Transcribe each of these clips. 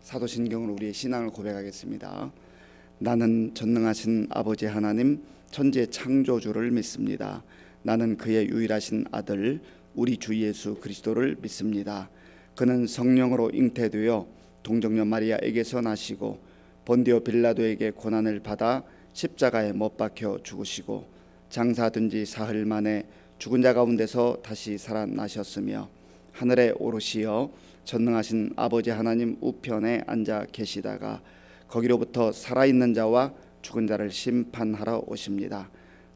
사도신경으로 우리의 신앙을 고백하겠습니다. 나는 전능하신 아버지 하나님 천지의 창조주를 믿습니다. 나는 그의 유일하신 아들 우리 주 예수 그리스도를 믿습니다. 그는 성령으로 잉태되어 동정녀 마리아에게서 나시고 본디오 빌라도에게 고난을 받아 십자가에 못 박혀 죽으시고 장사된 지 사흘 만에 죽은 자 가운데서 다시 살아나셨으며 하늘에 오르시어 전능하신 아버지 하나님 우편에 앉아 계시다가 거기로부터 살아있는 자와 죽은 자를 심판하러 오십니다.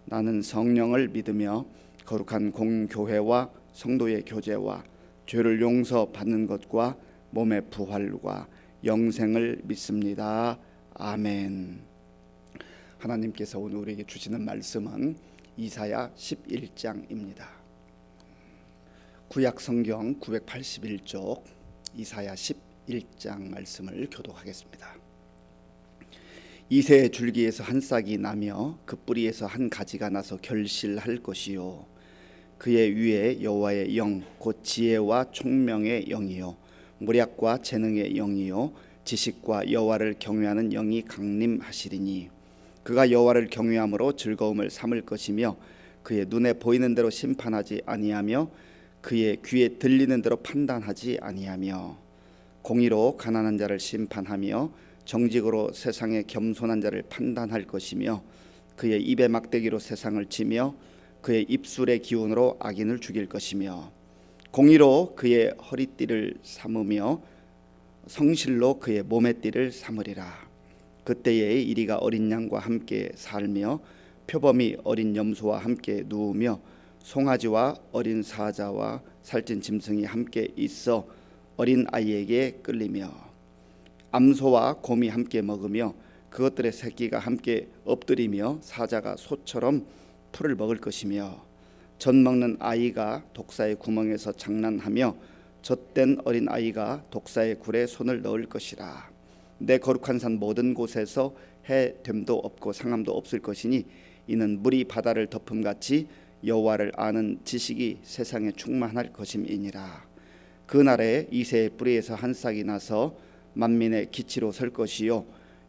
나는 성령을 믿으며 거룩한 공교회와 성도의 교제와 죄를 용서받는 것과 몸의 부활과 영생을 믿습니다. 아멘. 하나님께서 오늘 우리에게 주시는 말씀은 이사야 11장입니다. 구약 성경 981쪽 이사야 11장 말씀을 교독하겠습니다. 이새의 줄기에서 한 싹이 나며 그 뿌리에서 한 가지가 나서 결실할 것이요 그의 위에 여호와의 영 곧 지혜와 총명의 영이요 모략과 재능의 영이요 지식과 여호와를 경외하는 영이 강림하시리니 그가 여호와를 경외함으로 즐거움을 삼을 것이며 그의 눈에 보이는 대로 심판하지 아니하며 그의 귀에 들리는 대로 판단하지 아니하며 공의로 가난한 자를 심판하며 정직으로 세상의 겸손한 자를 판단할 것이며 그의 입의 막대기로 세상을 치며 그의 입술의 기운으로 악인을 죽일 것이며 공의로 그의 허리띠를 삼으며 성실로 그의 몸의 띠를 삼으리라. 그때에 이리가 어린 양과 함께 살며 표범이 어린 염소와 함께 누우며 송아지와 어린 사자와 살찐 짐승이 함께 있어 어린 아이에게 끌리며 암소와 곰이 함께 먹으며 그것들의 새끼가 함께 엎드리며 사자가 소처럼 풀을 먹을 것이며 젖 먹는 아이가 독사의 구멍에서 장난하며 젖된 어린 아이가 독사의 굴에 손을 넣을 것이라. 내 거룩한 산 모든 곳에서 해됨도 없고 상함도 없을 것이니 이는 물이 바다를 덮음같이 여호와를 아는 지식이 세상에 충만할 것임이니라. 그날에 이새의 뿌리에서 한 싹이 나서 만민의 기치로 설 것이요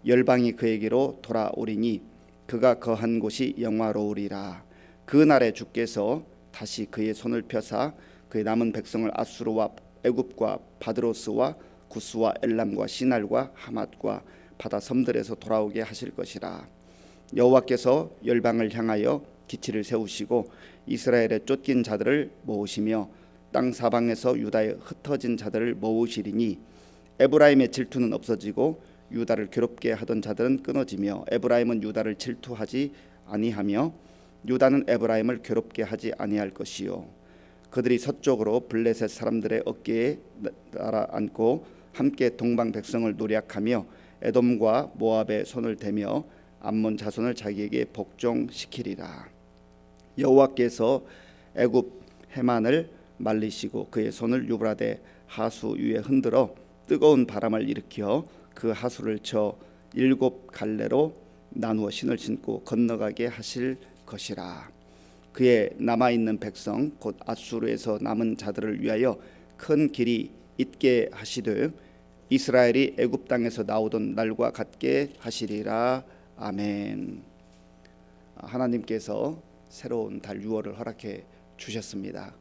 열방이 그에게로 돌아오리니 그가 거한 곳이 영화로우리라. 그날에 주께서 다시 그의 손을 펴사 그의 남은 백성을 아수르와 애굽과 바드로스와 구스와 엘람과 시날과 하맛과 바다 섬들에서 돌아오게 하실 것이라. 여호와께서 열방을 향하여 기치를 세우시고 이스라엘의 쫓긴 자들을 모으시며 땅 사방에서 유다의 흩어진 자들을 모으시리니 에브라임의 질투는 없어지고 유다를 괴롭게 하던 자들은 끊어지며 에브라임은 유다를 질투하지 아니하며 유다는 에브라임을 괴롭게 하지 아니할 것이요 그들이 서쪽으로 블레셋 사람들의 어깨에 날아앉고 함께 동방 백성을 노략하며 에돔과 모압의 손을 대며 암몬 자손을 자기에게 복종시키리라. 여호와께서 애굽 해만을 말리시고 그의 손을 유브라데 하수 위에 흔들어 뜨거운 바람을 일으켜 그 하수를 쳐 7 갈래로 나누어 신을 신고 건너가게 하실 것이라. 그의 남아있는 백성 곧 아수르에서 남은 자들을 위하여 큰 길이 있게 하시되 이스라엘이 애굽 땅에서 나오던 날과 같게 하시리라. 아멘. 하나님께서 새로운 달 6월을 허락해 주셨습니다.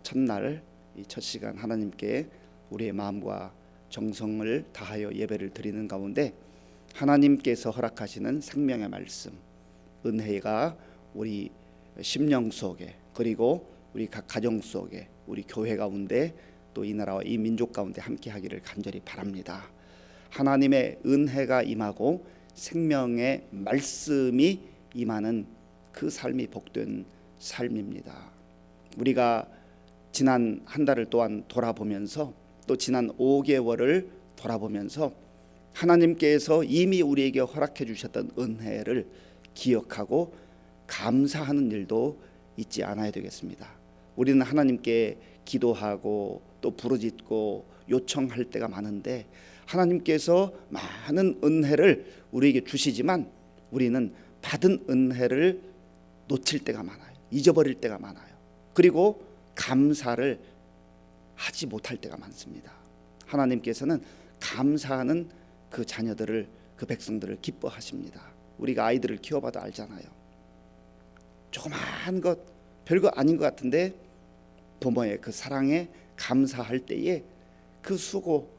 첫날 이 첫 시간 하나님께 우리의 마음과 정성을 다하여 예배를 드리는 가운데 하나님께서 허락하시는 생명의 말씀 은혜가 우리 심령 속에 그리고 우리 각 가정 속에 우리 교회 가운데 또 이 나라와 이 민족 가운데 함께 하기를 간절히 바랍니다. 하나님의 은혜가 임하고 생명의 말씀이 임하는 그 삶이 복된 삶입니다. 우리가 지난 한 달을 또한 돌아보면서 또 지난 5개월을 돌아보면서 하나님께서 이미 우리에게 허락해 주셨던 은혜를 기억하고 감사하는 일도 잊지 않아야 되겠습니다. 우리는 하나님께 기도하고 또 부르짖고 요청할 때가 많은데 하나님께서 많은 은혜를 우리에게 주시지만 우리는 받은 은혜를 놓칠 때가 많아요. 잊어버릴 때가 많아요. 그리고 감사를 하지 못할 때가 많습니다. 하나님께서는 감사하는 그 자녀들을, 그 백성들을 기뻐하십니다. 우리가 아이들을 키워봐도 알잖아요. 조그마한 것, 별거 아닌 것 같은데 부모의 그 사랑에 감사할 때에 그 수고,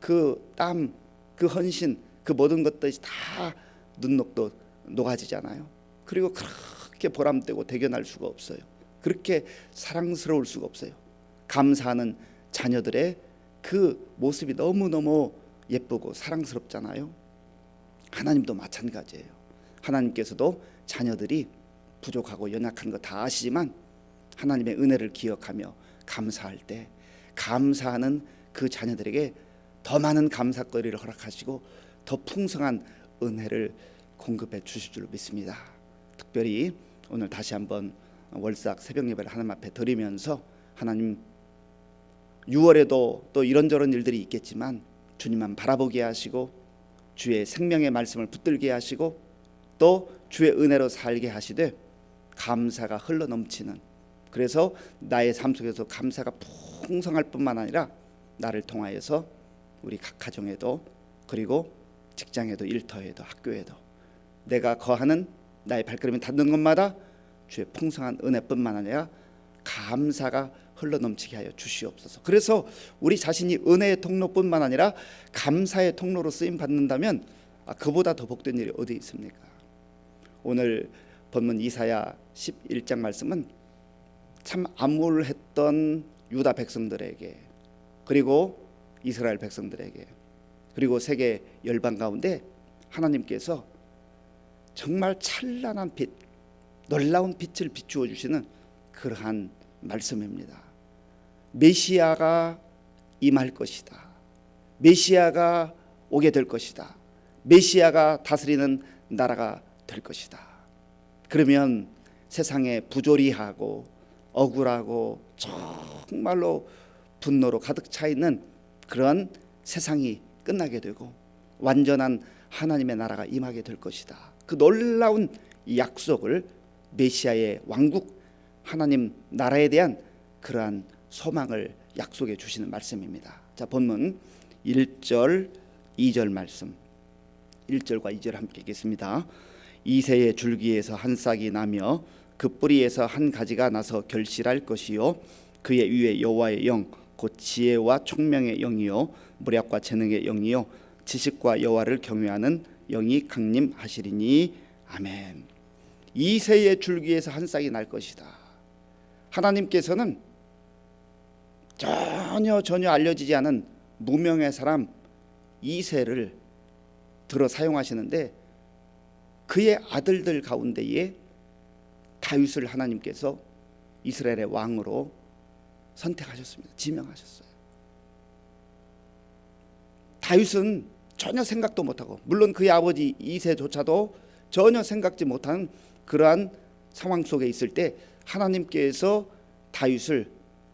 그 땀, 그 헌신, 그 모든 것들이 다 눈녹도 녹아지잖아요. 그리고 그렇게 보람되고 대견할 수가 없어요. 그렇게 사랑스러울 수가 없어요. 감사하는 자녀들의 그 모습이 너무너무 예쁘고 사랑스럽잖아요. 하나님도 마찬가지예요. 하나님께서도 자녀들이 부족하고 연약한 거 다 아시지만 하나님의 은혜를 기억하며 감사할 때 감사하는 그 자녀들에게 더 많은 감사거리를 허락하시고 더 풍성한 은혜를 공급해 주실 줄 믿습니다. 특별히 오늘 다시 한번 월삭 새벽 예배를 하나님 앞에 드리면서 하나님 6월에도 또 이런저런 일들이 있겠지만 주님만 바라보게 하시고 주의 생명의 말씀을 붙들게 하시고 또 주의 은혜로 살게 하시되 감사가 흘러넘치는, 그래서 나의 삶 속에서 감사가 풍성할 뿐만 아니라 나를 통하여서 우리 각 가정에도 그리고 직장에도 일터에도 학교에도 내가 거하는 나의 발걸음이 닿는 곳마다 주의 풍성한 은혜뿐만 아니라 감사가 흘러넘치게 하여 주시옵소서. 그래서 우리 자신이 은혜의 통로뿐만 아니라 감사의 통로로 쓰임 받는다면 그보다 더 복된 일이 어디 있습니까? 오늘 본문 이사야 11장 말씀은 참 암울했던 유다 백성들에게 그리고 이스라엘 백성들에게 그리고 세계 열방 가운데 하나님께서 정말 찬란한 빛, 놀라운 빛을 비추어 주시는 그러한 말씀입니다. 메시아가 임할 것이다. 메시아가 오게 될 것이다. 메시아가 다스리는 나라가 될 것이다. 그러면 세상에 부조리하고 억울하고 정말로 분노로 가득 차 있는 그런 세상이 끝나게 되고 완전한 하나님의 나라가 임하게 될 것이다. 그 놀라운 약속을 메시아의 왕국 하나님 나라에 대한 그러한 소망을 약속해 주시는 말씀입니다. 자, 본문 1절 2절 말씀, 1절과 2절 함께 읽겠습니다. 이새의 줄기에서 한 싹이 나며 그 뿌리에서 한 가지가 나서 결실할 것이요 그의 위에 여호와의 영 곧 지혜와 총명의 영이요 무략과 재능의 영이요 지식과 여호와를 경외하는 영이 강림하시리니 아멘. 이새의 줄기에서 한 싹이 날 것이다. 하나님께서는 전혀 알려지지 않은 무명의 사람 이새를 들어 사용하시는데 그의 아들들 가운데에 다윗을 하나님께서 이스라엘의 왕으로 선택하셨습니다. 지명하셨어요. 다윗은 전혀 생각도 못하고 물론 그의 아버지 이새조차도 전혀 생각지 못한 그러한 상황 속에 있을 때 하나님께서 다윗을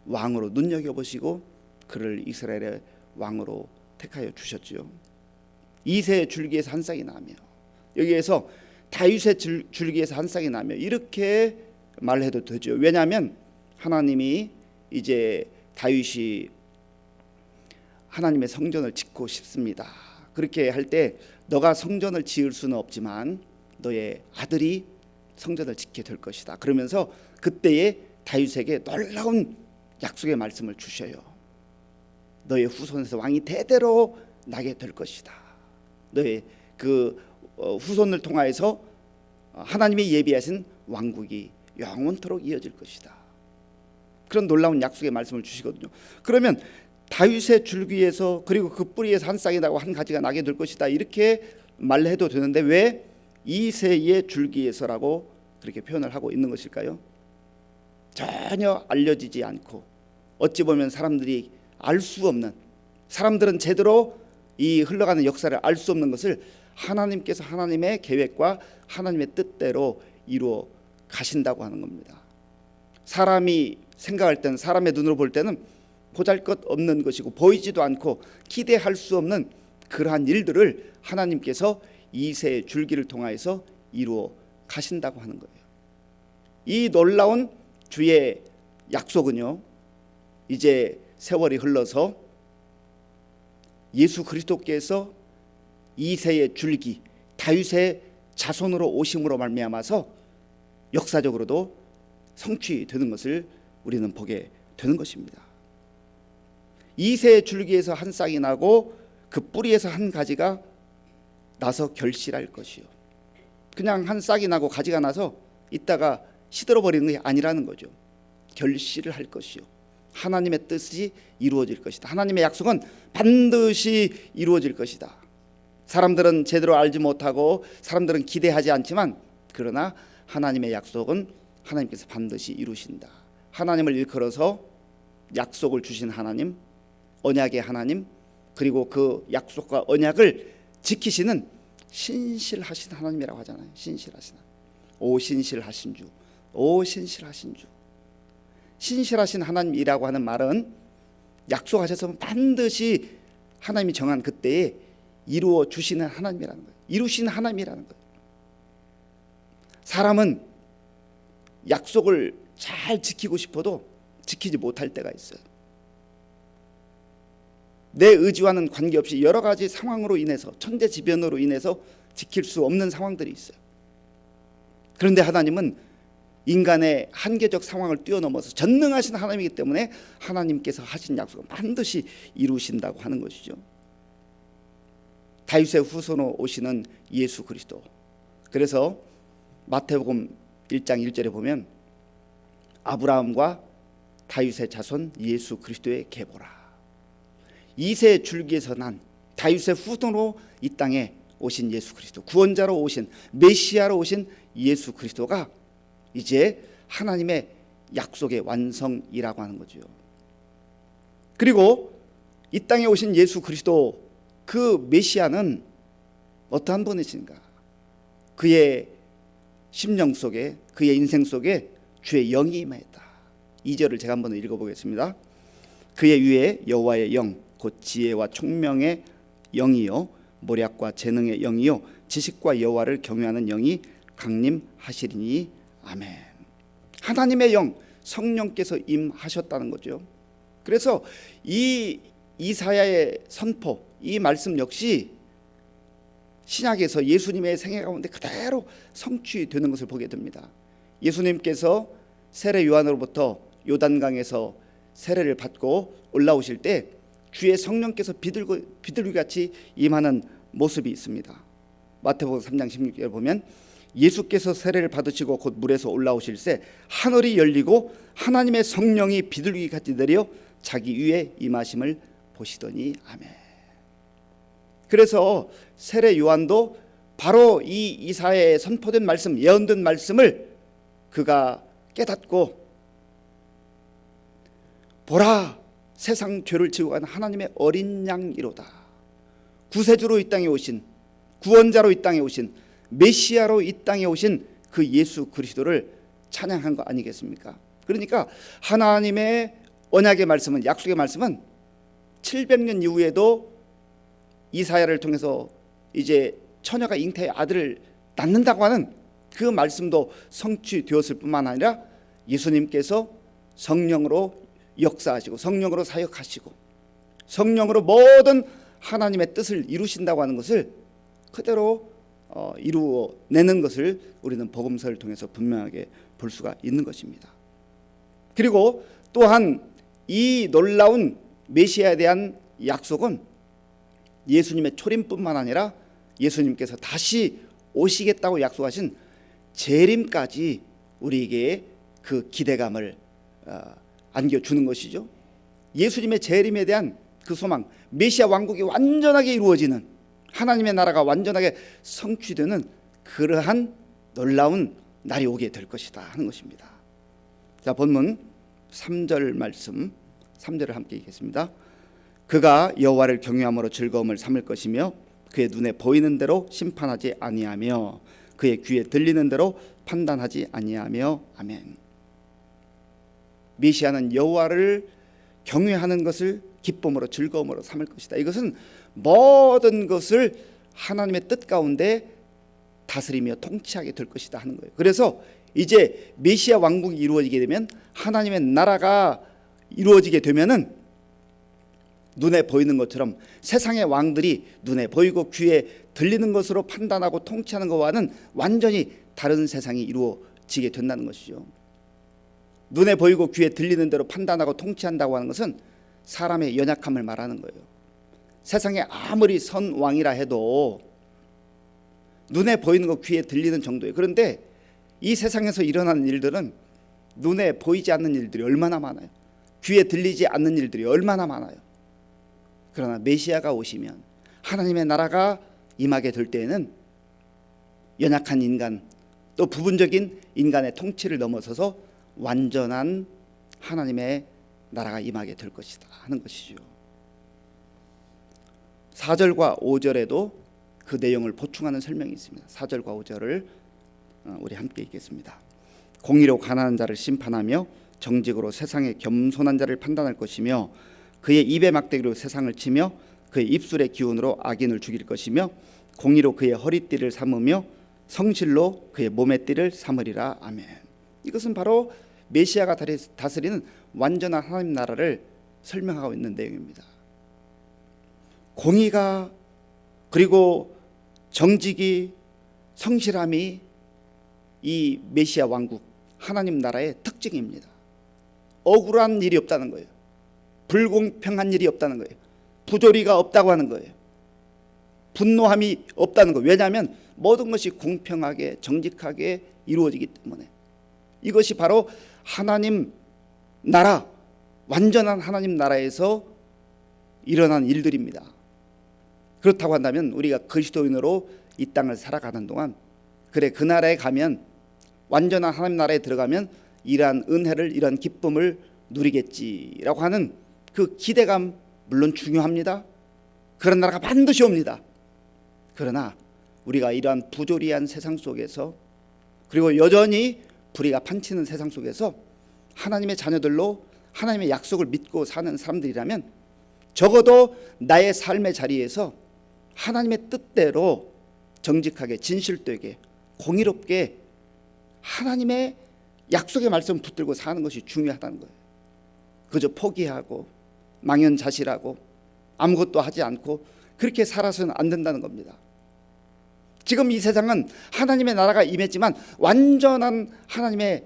왕으로 눈여겨보시고 그를 이스라엘의 왕으로 택하여 주셨지요. 이새의 줄기에서 한 싹이 나며, 여기에서 다윗의 줄기에서 한 싹이 나며 이렇게 말해도 되죠. 왜냐하면 하나님이 이제 다윗이 하나님의 성전을 짓고 싶습니다. 그렇게 할 때 너가 성전을 지을 수는 없지만 너의 아들이 성전을 짓게 될 것이다. 그러면서 그때에 다윗에게 놀라운 약속의 말씀을 주셔요. 너의 후손에서 왕이 대대로 나게 될 것이다. 너의 그 후손을 통하여서 하나님이 예비하신 왕국이 영원토록 이어질 것이다. 그런 놀라운 약속의 말씀을 주시거든요. 그러면 다윗의 줄기에서 그리고 그 뿌리에서 한 싹이 나고 한 가지가 나게 될 것이다 이렇게 말해도 되는데 왜 이새의 줄기에서라고 그렇게 표현을 하고 있는 것일까요? 전혀 알려지지 않고 어찌 보면 사람들이 알 수 없는, 사람들은 제대로 이 흘러가는 역사를 알 수 없는 것을 하나님께서 하나님의 계획과 하나님의 뜻대로 이루어 가신다고 하는 겁니다. 사람이 생각할 때는, 사람의 눈으로 볼 때는 보잘것없는 것이고 보이지도 않고 기대할 수 없는 그러한 일들을 하나님께서 이새의 줄기를 통하여서 이루어 가신다고 하는 거예요. 이 놀라운 주의 약속은요, 이제 세월이 흘러서 예수 그리스도께서 이새의 줄기 다윗의 자손으로 오심으로 말미암아서 역사적으로도 성취되는 것을 우리는 보게 되는 것입니다. 이새의 줄기에서 한 싹이 나고 그 뿌리에서 한 가지가 나서 결실할 것이요. 그냥 한 싹이 나고 가지가 나서 있다가 시들어버리는 게 아니라는 거죠. 결실을 할 것이요. 하나님의 뜻이 이루어질 것이다. 하나님의 약속은 반드시 이루어질 것이다. 사람들은 제대로 알지 못하고 사람들은 기대하지 않지만 그러나 하나님의 약속은 하나님께서 반드시 이루신다. 하나님을 일컬어서 약속을 주신 하나님, 언약의 하나님, 그리고 그 약속과 언약을 지키시는 신실하신 하나님이라고 하잖아요. 신실하신 하나님. 오 신실하신 주, 오 신실하신 주. 신실하신 하나님이라고 하는 말은 약속하셔서 반드시 하나님이 정한 그때에 이루어 주시는 하나님이라는 거예요. 이루시는 하나님이라는 거예요. 사람은 약속을 잘 지키고 싶어도 지키지 못할 때가 있어요. 내 의지와는 관계없이 여러 가지 상황으로 인해서, 천재지변으로 인해서 지킬 수 없는 상황들이 있어요. 그런데 하나님은 인간의 한계적 상황을 뛰어넘어서 전능하신 하나님이기 때문에 하나님께서 하신 약속은 반드시 이루신다고 하는 것이죠. 다윗의 후손으로 오시는 예수 그리스도. 그래서 마태복음 1장 1절에 보면 아브라함과 다윗의 자손 예수 그리스도의 계보라. 이새의 줄기에서 난 다윗의 후손으로 이 땅에 오신 예수 그리스도, 구원자로 오신 메시아로 오신 예수 그리스도가 이제 하나님의 약속의 완성이라고 하는 거죠. 그리고 이 땅에 오신 예수 그리스도, 그 메시아는 어떠한 분이신가? 그의 심령 속에, 그의 인생 속에 주의 영이 임하였다. 2절을 제가 한번 읽어보겠습니다. 그의 위에 여호와의 영, 곧 지혜와 총명의 영이요 모략과 재능의 영이요 지식과 여호와를 경외하는 영이 강림하시리니 아멘. 하나님의 영, 성령께서 임하셨다는 거죠. 그래서 이 이사야의 선포, 이 말씀 역시 신약에서 예수님의 생애 가운데 그대로 성취되는 것을 보게 됩니다. 예수님께서 세례 요한으로부터 요단강에서 세례를 받고 올라오실 때 주의 성령께서 비둘기같이 임하는 모습이 있습니다. 마태복음 3장 16절에 보면 예수께서 세례를 받으시고 곧 물에서 올라오실 때 하늘이 열리고 하나님의 성령이 비둘기같이 내려 자기 위에 임하심을 보시더니 아멘. 그래서 세례 요한도 바로 이 이사야에 선포된 말씀, 예언된 말씀을 그가 깨닫고 보라, 세상 죄를 지고 가는 하나님의 어린 양이로다. 구세주로 이 땅에 오신, 구원자로 이 땅에 오신, 메시아로 이 땅에 오신 그 예수 그리스도를 찬양한 거 아니겠습니까? 그러니까 하나님의 언약의 말씀은, 약속의 말씀은 700년 이후에도 이사야를 통해서 이제 처녀가 잉태의 아들을 낳는다고 하는 그 말씀도 성취되었을 뿐만 아니라 예수님께서 성령으로 역사하시고 성령으로 사역하시고 성령으로 모든 하나님의 뜻을 이루신다고 하는 것을 그대로 이루어내는 것을 우리는 복음서를 통해서 분명하게 볼 수가 있는 것입니다. 그리고 또한 이 놀라운 메시아에 대한 약속은 예수님의 초림뿐만 아니라 예수님께서 다시 오시겠다고 약속하신 재림까지 우리에게 그 기대감을 안겨주는 것이죠. 예수님의 재림에 대한 그 소망, 메시아 왕국이 완전하게 이루어지는, 하나님의 나라가 완전하게 성취되는 그러한 놀라운 날이 오게 될 것이다 하는 것입니다. 자, 본문 3절 말씀, 3절을 함께 읽겠습니다. 그가 여호와를 경외함으로 즐거움을 삼을 것이며 그의 눈에 보이는 대로 심판하지 아니하며 그의 귀에 들리는 대로 판단하지 아니하며 아멘. 메시아는 여호와를 경외하는 것을 기쁨으로 즐거움으로 삼을 것이다. 이것은 모든 것을 하나님의 뜻 가운데 다스리며 통치하게 될 것이다 하는 거예요. 그래서 이제 메시아 왕국이 이루어지게 되면, 하나님의 나라가 이루어지게 되면은 눈에 보이는 것처럼 세상의 왕들이 눈에 보이고 귀에 들리는 것으로 판단하고 통치하는 것과는 완전히 다른 세상이 이루어지게 된다는 것이죠. 눈에 보이고 귀에 들리는 대로 판단하고 통치한다고 하는 것은 사람의 연약함을 말하는 거예요. 세상에 아무리 선 왕이라 해도 눈에 보이는 것, 귀에 들리는 정도예요. 그런데 이 세상에서 일어나는 일들은 눈에 보이지 않는 일들이 얼마나 많아요. 귀에 들리지 않는 일들이 얼마나 많아요. 그러나 메시아가 오시면, 하나님의 나라가 임하게 될 때에는 연약한 인간, 또 부분적인 인간의 통치를 넘어서서 완전한 하나님의 나라가 임하게 될 것이다 하는 것이죠. 4절과 5절에도 그 내용을 보충하는 설명이 있습니다. 4절과 5절을 우리 함께 읽겠습니다. 공의로 가난한 자를 심판하며 정직으로 세상의 겸손한 자를 판단할 것이며 그의 입의 막대기로 세상을 치며 그의 입술의 기운으로 악인을 죽일 것이며 공의로 그의 허리띠를 삼으며 성실로 그의 몸의 띠를 삼으리라. 아멘. 이것은 바로 메시아가 다스리는 완전한 하나님 나라를 설명하고 있는 내용입니다. 공의가, 그리고 정직이, 성실함이 이 메시아 왕국 하나님 나라의 특징입니다. 억울한 일이 없다는 거예요. 불공평한 일이 없다는 거예요. 부조리가 없다고 하는 거예요. 분노함이 없다는 거예요. 왜냐하면 모든 것이 공평하게 정직하게 이루어지기 때문에. 이것이 바로 하나님 나라, 완전한 하나님 나라에서 일어난 일들입니다. 그렇다고 한다면 우리가 그리스도인으로 이 땅을 살아가는 동안, 그래 그 나라에 가면, 완전한 하나님 나라에 들어가면 이러한 은혜를, 이러한 기쁨을 누리겠지라고 하는 그 기대감 물론 중요합니다. 그런 나라가 반드시 옵니다. 그러나 우리가 이러한 부조리한 세상 속에서, 그리고 여전히 불의가 판치는 세상 속에서 하나님의 자녀들로 하나님의 약속을 믿고 사는 사람들이라면 적어도 나의 삶의 자리에서 하나님의 뜻대로 정직하게, 진실되게, 공의롭게 하나님의 약속의 말씀을 붙들고 사는 것이 중요하다는 거예요. 그저 포기하고 망연자실하고 아무것도 하지 않고 그렇게 살아서는 안 된다는 겁니다. 지금 이 세상은 하나님의 나라가 임했지만 완전한 하나님의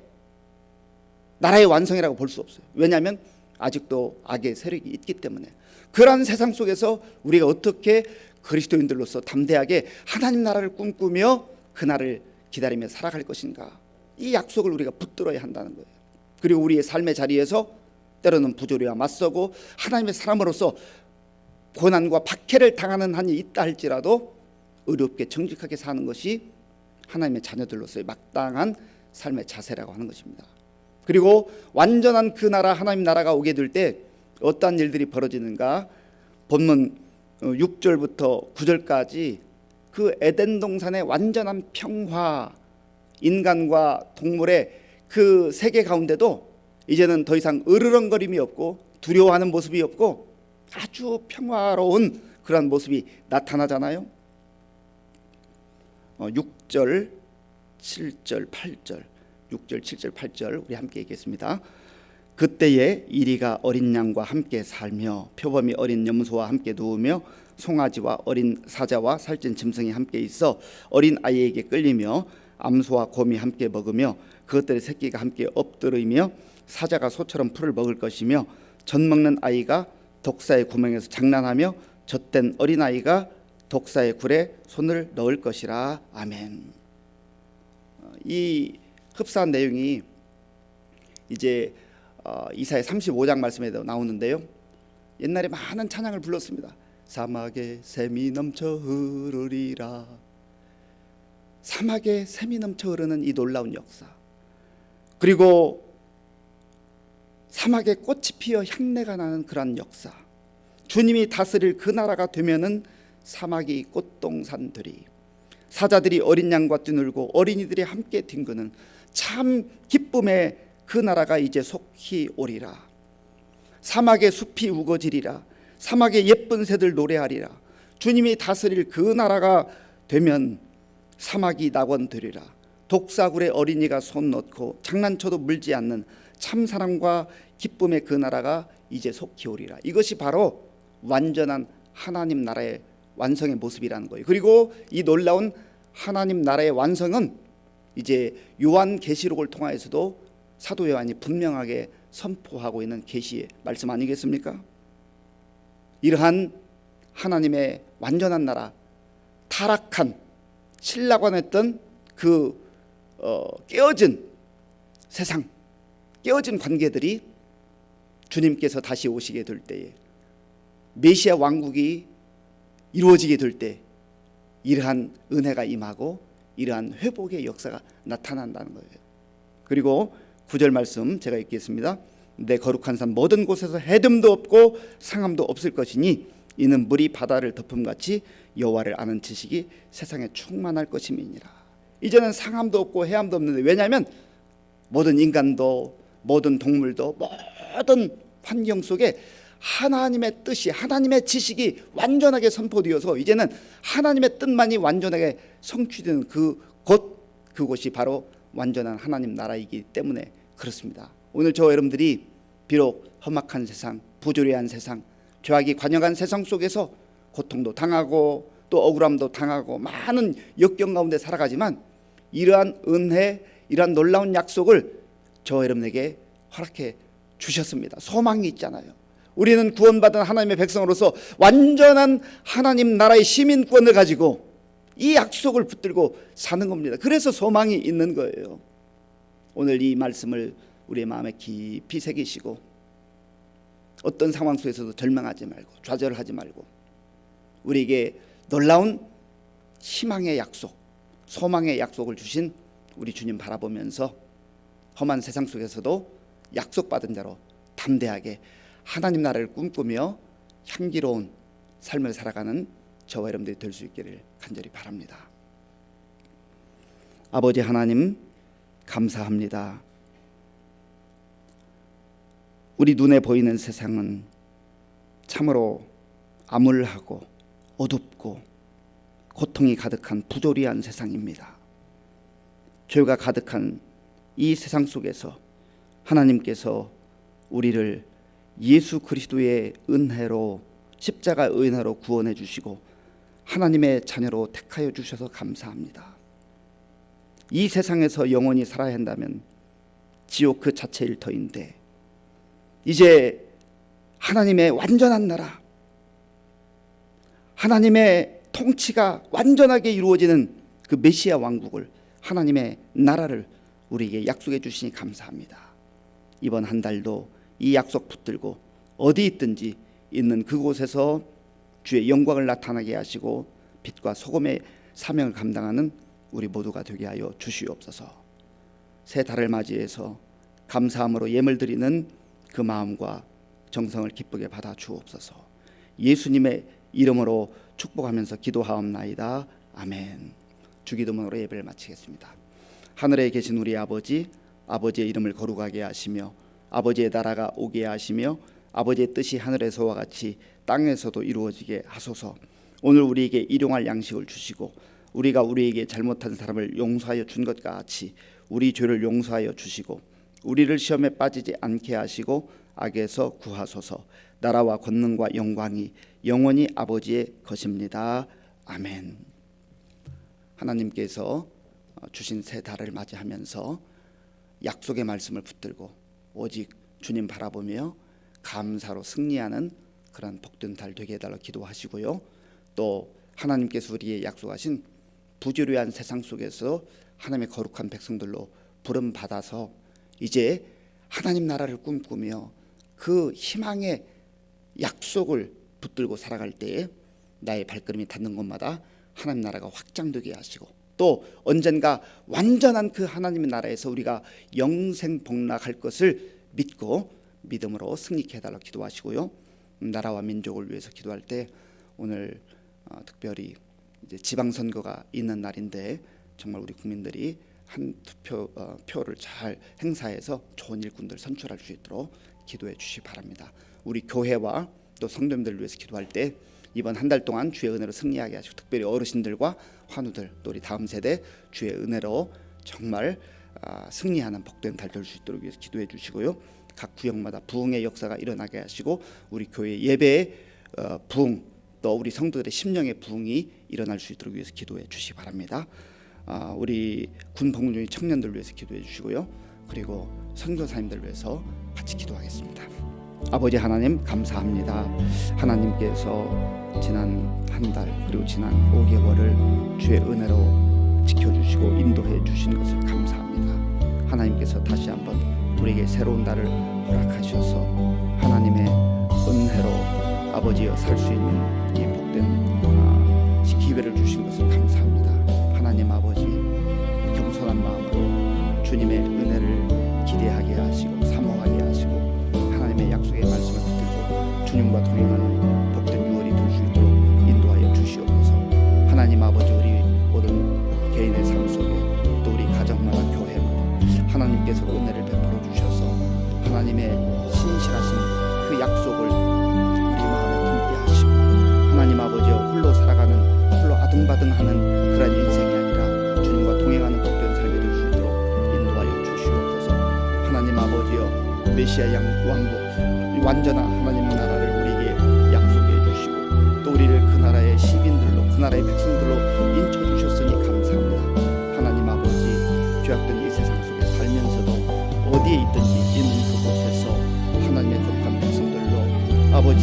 나라의 완성이라고 볼 수 없어요. 왜냐하면 아직도 악의 세력이 있기 때문에. 그러한 세상 속에서 우리가 어떻게 그리스도인들로서 담대하게 하나님 나라를 꿈꾸며 그날을 기다리며 살아갈 것인가, 이 약속을 우리가 붙들어야 한다는 거예요. 그리고 우리의 삶의 자리에서 때로는 부조리와 맞서고 하나님의 사람으로서 고난과 박해를 당하는 한이 있다 할지라도 의롭게 정직하게 사는 것이 하나님의 자녀들로서의 마땅한 삶의 자세라고 하는 것입니다. 그리고 완전한 그 나라, 하나님 나라가 오게 될 때 어떠한 일들이 벌어지는가, 본문 6절부터 9절까지 그 에덴 동산의 완전한 평화, 인간과 동물의 그 세계 가운데도 이제는 더 이상 으르렁거림이 없고 두려워하는 모습이 없고 아주 평화로운 그런 모습이 나타나잖아요. 6절, 7절, 8절, 6절, 7절, 8절 우리 함께 읽겠습니다. 그때에 이리가 어린 양과 함께 살며 표범이 어린 염소와 함께 누우며 송아지와 어린 사자와 살찐 짐승이 함께 있어 어린 아이에게 끌리며 암소와 곰이 함께 먹으며 그것들의 새끼가 함께 엎드리며 사자가 소처럼 풀을 먹을 것이며 젖 먹는 아이가 독사의 구멍에서 장난하며 젖된 어린 아이가 독사의 굴에 손을 넣을 것이라. 아멘. 이 흡사한 내용이 이제 이사야 35장 말씀에도 나오는데요. 옛날에 많은 찬양을 불렀습니다. 사막에 샘이 넘쳐 흐르리라. 사막에 샘이 넘쳐 흐르는 이 놀라운 역사, 그리고 사막에 꽃이 피어 향내가 나는 그런 역사, 주님이 다스릴 그 나라가 되면은 사막이 꽃동산 되리, 사자들이 어린 양과 뛰놀고 어린이들이 함께 뒹구는 참 기쁨의 그 나라가 이제 속히 오리라. 사막의 숲이 우거지리라. 사막의 예쁜 새들 노래하리라. 주님이 다스릴 그 나라가 되면 사막이 낙원되리라. 독사굴에 어린이가 손 넣고 장난쳐도 물지 않는 참사랑과 기쁨의 그 나라가 이제 속히 오리라. 이것이 바로 완전한 하나님 나라의 완성의 모습이라는 거예요. 그리고 이 놀라운 하나님 나라의 완성은 이제 요한계시록을 통하여서도 사도 요한이 분명하게 선포하고 있는 계시의 말씀 아니겠습니까? 이러한 하나님의 완전한 나라, 타락한 신라고 했던 그 깨어진 세상, 깨어진 관계들이 주님께서 다시 오시게 될 때에, 메시아 왕국이 이루어지게 될 때 이러한 은혜가 임하고 이러한 회복의 역사가 나타난다는 거예요. 그리고 9절 말씀 제가 읽겠습니다. 내 거룩한 산 모든 곳에서 해듬도 없고 상함도 없을 것이니 이는 물이 바다를 덮음같이 여호와를 아는 지식이 세상에 충만할 것임이니라. 이제는 상함도 없고 해함도 없는데, 왜냐하면 모든 인간도 모든 동물도 모든 환경 속에 하나님의 뜻이, 하나님의 지식이 완전하게 선포되어서 이제는 하나님의 뜻만이 완전하게 성취되는 그곳이 바로 완전한 하나님 나라이기 때문에 그렇습니다. 오늘 저와 여러분들이 비록 험악한 세상, 부조리한 세상, 죄악이 관영한 세상 속에서 고통도 당하고 또 억울함도 당하고 많은 역경 가운데 살아가지만, 이러한 은혜, 이러한 놀라운 약속을 저와 여러분에게 허락해 주셨습니다. 소망이 있잖아요. 우리는 구원받은 하나님의 백성으로서 완전한 하나님 나라의 시민권을 가지고 이 약속을 붙들고 사는 겁니다. 그래서 소망이 있는 거예요. 오늘 이 말씀을 우리의 마음에 깊이 새기시고 어떤 상황 속에서도 절망하지 말고 좌절하지 말고 우리에게 놀라운 희망의 약속, 소망의 약속을 주신 우리 주님 바라보면서 험한 세상 속에서도 약속받은 자로 담대하게 하나님 나라를 꿈꾸며 향기로운 삶을 살아가는 저와 여러분들이 될 수 있기를 간절히 바랍니다. 아버지 하나님, 감사합니다. 우리 눈에 보이는 세상은 참으로 암울하고 어둡고 고통이 가득한 부조리한 세상입니다. 죄가 가득한 이 세상 속에서 하나님께서 우리를 예수 그리스도의 은혜로, 십자가 은혜로 구원해 주시고 하나님의 자녀로 택하여 주셔서 감사합니다. 이 세상에서 영원히 살아야 한다면 지옥 그 자체일 터인데, 이제 하나님의 완전한 나라, 하나님의 통치가 완전하게 이루어지는 그 메시아 왕국을, 하나님의 나라를 우리에게 약속해 주시니 감사합니다. 이번 한 달도 이 약속 붙들고 어디 있든지 있는 그곳에서 주의 영광을 나타나게 하시고 빛과 소금의 사명을 감당하는 우리 모두가 되게 하여 주시옵소서. 새 달을 맞이해서 감사함으로 예물 드리는 그 마음과 정성을 기쁘게 받아 주옵소서. 예수님의 이름으로 축복하면서 기도하옵나이다. 아멘. 주기도문으로 예배를 마치겠습니다. 하늘에 계신 우리 아버지, 아버지의 이름을 거룩하게 하시며 아버지의 나라가 오게 하시며 아버지의 뜻이 하늘에서와 같이 땅에서도 이루어지게 하소서. 오늘 우리에게 일용할 양식을 주시고 우리가 우리에게 잘못한 사람을 용서하여 준 것과 같이 우리 죄를 용서하여 주시고 우리를 시험에 빠지지 않게 하시고 악에서 구하소서. 나라와 권능과 영광이 영원히 아버지의 것입니다. 아멘. 하나님께서 주신 새 달을 맞이하면서 약속의 말씀을 붙들고 오직 주님 바라보며 감사로 승리하는 그런 복된 달 되게 해달라 기도하시고요. 또 하나님께서 우리의 약속하신 부조리한 세상 속에서 하나님의 거룩한 백성들로 부름 받아서 이제 하나님 나라를 꿈꾸며 그 희망의 약속을 붙들고 살아갈 때에 나의 발걸음이 닿는 곳마다 하나님 나라가 확장되게 하시고 또 언젠가 완전한 그 하나님의 나라에서 우리가 영생 복락할 것을 믿고 믿음으로 승리케 해달라고 기도하시고요. 나라와 민족을 위해서 기도할 때 오늘 특별히 이제 지방선거가 있는 날인데 정말 우리 국민들이 한 표를 잘 행사해서 좋은 일꾼들 선출할 수 있도록 기도해 주시기 바랍니다. 우리 교회와 또 성도님들을 위해서 기도할 때 이번 한 달 동안 주의 은혜로 승리하게 하시고 특별히 어르신들과 환우들 또 우리 다음 세대 주의 은혜로 정말 승리하는 복된 달 될 수 있도록 위해서 기도해 주시고요. 각 구역마다 부흥의 역사가 일어나게 하시고 우리 교회 예배의 부흥, 또 우리 성도들의 심령의 부흥이 일어날 수 있도록 위해서 기도해 주시기 바랍니다. 우리 군 복무 중인 청년들 위해서 기도해 주시고요. 그리고 선교사님들 위해서 같이 기도하겠습니다. 아버지 하나님 감사합니다. 하나님께서 지난 한 달 그리고 지난 5개월을 주의 은혜로 지켜주시고 인도해 주신 것을 감사합니다. 하나님께서 다시 한번 우리에게 새로운 달을 허락하셔서 하나님의 은혜로 아버지여 살 수 있는 이 복된 기회를 주신 것을 감사합니다. 하나님 아버지 겸손한 마음으로 주님의 은혜를 기대하게 하시고 사모하게 하시고 하나님의 약속의 말씀을 붙들고 주님과 동행하는 복된 6월이 될 수 있도록 인도하여 주시옵소서. 하나님 아버지 우리 모든 개인의 삶 속에 또 우리 가정마다 교회마다 하나님께서 은혜를 베풀어 주셔서 하나님의 신실하신 그 약속을 우리 마음에 품게 하시고 하나님 아버지여 홀로 살아가는 홀로 아둥바둥하는 그런 인생이 아니라 주님과 동행하는 복된 삶이 될 수 있도록 인도하여 주시옵소서. 하나님 아버지여 메시아 왕국 완전한 하나님 나라를 우리에게 약속해 주시고 또 우리를 그 나라의 시민들로 그 나라의 백성들로 인쳐 주셨으니 감사합니다. 하나님 아버지 죄악된 이 세상 속에 살면서도 어디에 있든지 있는 그곳에서 하나님의 거룩한 백성들로 아버지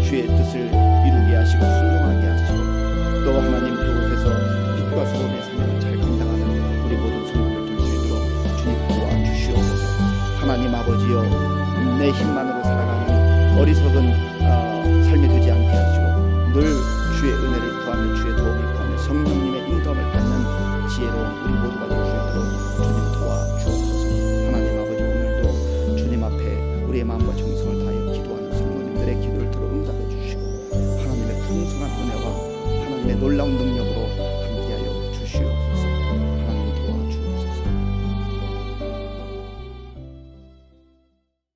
주의 뜻을 이루게 하시고 순종하게 하시고 또 하나님 그곳에서 빛과 소금의 사명을 잘 감당하는 우리 모든 성도들 될 수 있도록 주님 도와주시옵소서. 하나님 아버지여 내 힘만으로 살아가는 어리석은 삶이 되지 않게 하시고 늘 주의 은혜를 구하며 주의 도움을 구하며 성령님의 인도함을 받는 지혜로운 우리 모두가 될 수 있도록 주님 도와주옵소서. 하나님 아버지 오늘도 주님 앞에 우리의 마음과 정성을 다하여 기도하는 성도님들의 기도를 들어 응답해 주시고 하나님의 풍성한 은혜와 하나님의 놀라운 능력으로